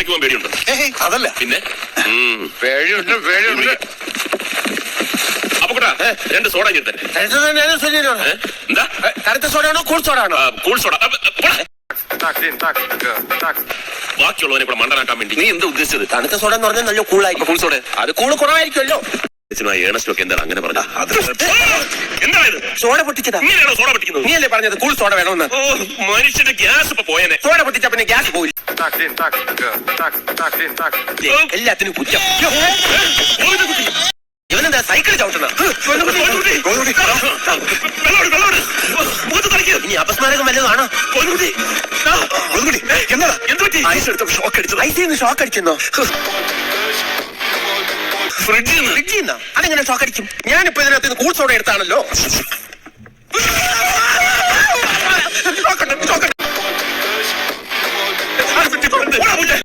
ഒറ്റയ്ക്ക് പോകാൻ പേടിയുണ്ട്? അതല്ല പിന്നെ പേടിയുണ്ട് അപ്പൊ കൂട്ടാ 2 സോഡ ചെയ്തേ. എന്താ കറുത്ത സോഡയാണോ കൂൾ സോഡയാണോ? Cool soda. ബാക്കിയുള്ളവനെ കൂടെ മണ്ടനാക്കാൻ വേണ്ടി നീ എന്താ ഉദ്ദേശിച്ചത്? തണുത്ത സോഡ എന്ന് പറഞ്ഞാൽ നല്ല കൂളായിരിക്കും. കൂൾ സോഡ അത് കൂള് കുറവായിരിക്കുമല്ലോ. ഏണസ്റ്റൊക്കെ എന്താണ് അങ്ങനെ പറഞ്ഞ? എന്താ ഇത്? സോഡ പൊട്ടിച്ചതാ. ഇങ്ങനെയാണോ സോഡ പൊട്ടിക്കുന്നത്? നീ അല്ലേ പറഞ്ഞത് കൂൾ സോഡ വേണമെന്ന്? മനുഷ്യന്റെ ഗ്യാസ് ഇപ്പൊ പോയനെ. സോഡ പൊട്ടിച്ച പിന്നെ ഗ്യാസ് പോയില്ല. എല്ലാത്തിനും കുറ്റം. ഇവനെന്താ സൈക്കിൾ ചവിട്ടുന്ന? ഇനി അപസ്മാരകം വല്ലതാണോ? ഐസിന്ന് ഷോക്ക് അടിച്ചെന്നോ? ഫ്രിഡ്ജിൽ അതെങ്ങനെ ഷോക്ക് അടിക്കും? ഞാനിപ്പോ ഇതിനകത്ത് കൂൾ സോഡ എടുത്താണല്ലോ.